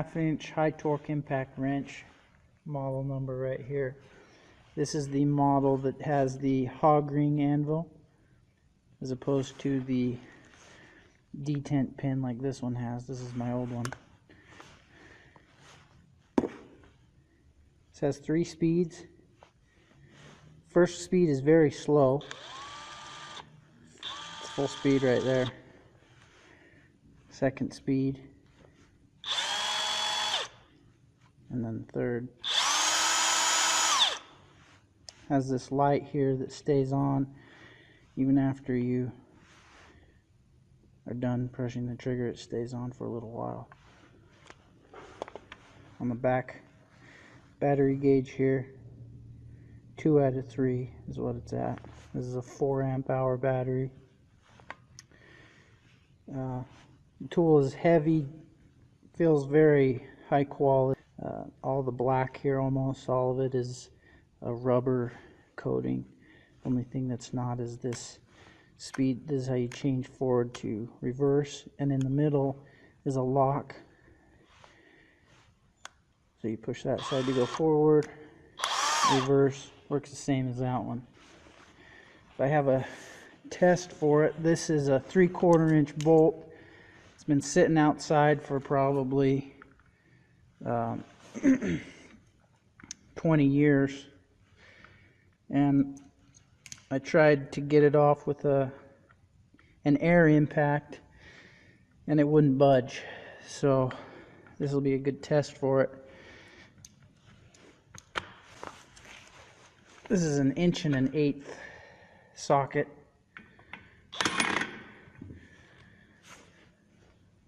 4.5 inch high torque impact wrench, model number right here. This is the model that has the Hog Ring Anvil as opposed to the detent pin like this one has. This is my old one. This has 3 speeds. First speed is very slow. It's full speed right there. Second speed. And then third. Has this light here that stays on even after you are done pressing the trigger. It stays on for a little while. On the back battery gauge here, 2 out of 3 is what it's at. This is a 4 amp hour battery. The tool is heavy, feels very high quality. All the black here, almost all of it, is a rubber coating. Only thing that's not is this speed. This is how you change forward to reverse, and in the middle is a lock. So you push that side to go forward, reverse, works the same as that one. If I have a test for it, this is a 3/4 inch bolt. It's been sitting outside for probably 20 years, and I tried to get it off with an air impact and it wouldn't budge. So this will be a good test for it. This is an 1 1/8" socket.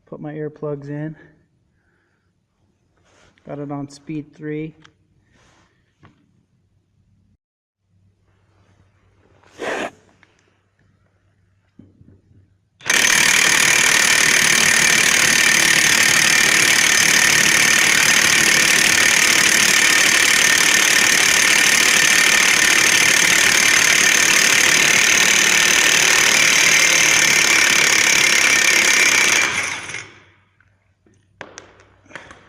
Put my earplugs in. Got it on speed 3.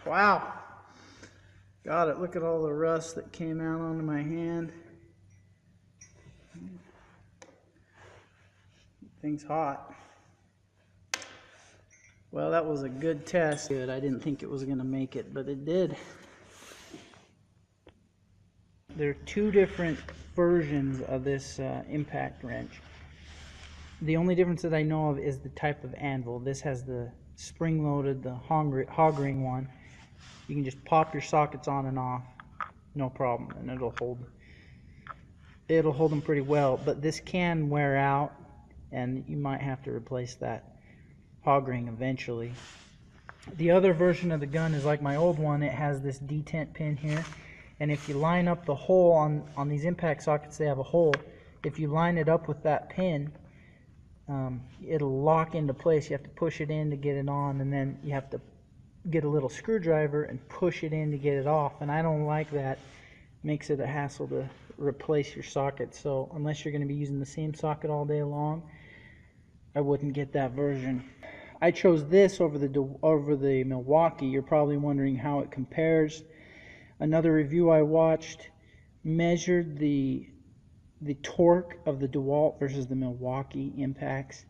Wow, got it. Look at all the rust that came out onto my hand. Thing's hot. Well, that was a good test. Good. I didn't think it was going to make it, but it did. There are 2 different versions of this impact wrench. The only difference that I know of is the type of anvil. This has the spring-loaded, the Hog Ring one. You can just pop your sockets on and off, no problem, and it'll hold them pretty well. But this can wear out, and you might have to replace that Hog Ring eventually. The other version of the gun is like my old one. It has this detent pin here, and if you line up the hole on these impact sockets, they have a hole. If you line it up with that pin, it'll lock into place. You have to push it in to get it on, and then you have to get a little screwdriver and push it in to get it off, and I don't like that. It makes it a hassle to replace your socket. So unless you're going to be using the same socket all day long, I wouldn't get that version. I chose this over the Milwaukee. You're probably wondering how it compares. Another review I watched measured the torque of the DEWALT versus the Milwaukee impacts,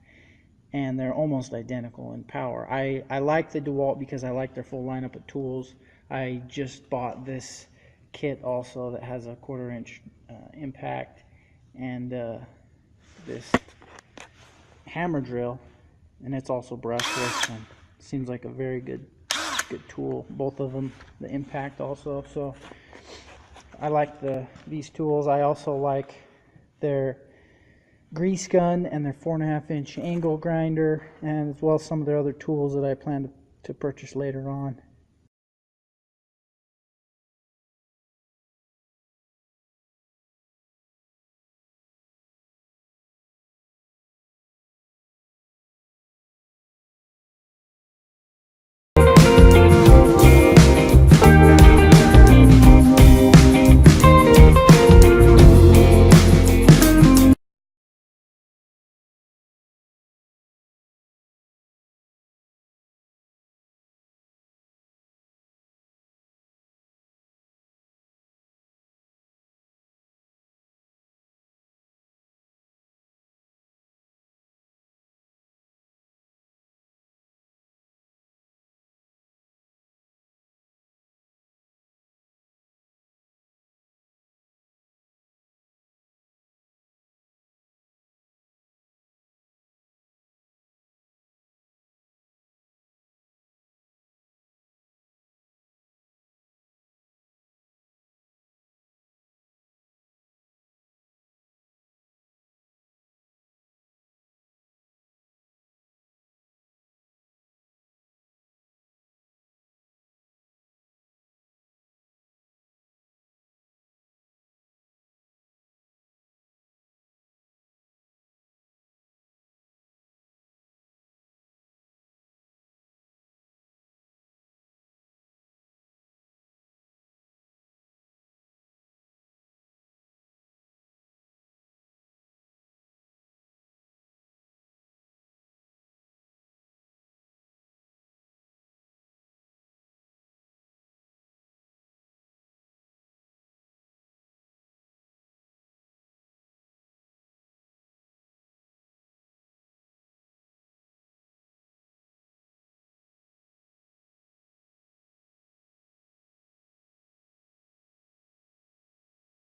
and they're almost identical in power. I like the DEWALT because I like their full lineup of tools. I just bought this kit also that has a 1/4 inch impact and this hammer drill, and it's also brushless, and seems like a very good tool. Both of them, the impact also. So I like these tools. I also like their grease gun and their 4.5 inch angle grinder, and as well as some of their other tools that I plan to purchase later on.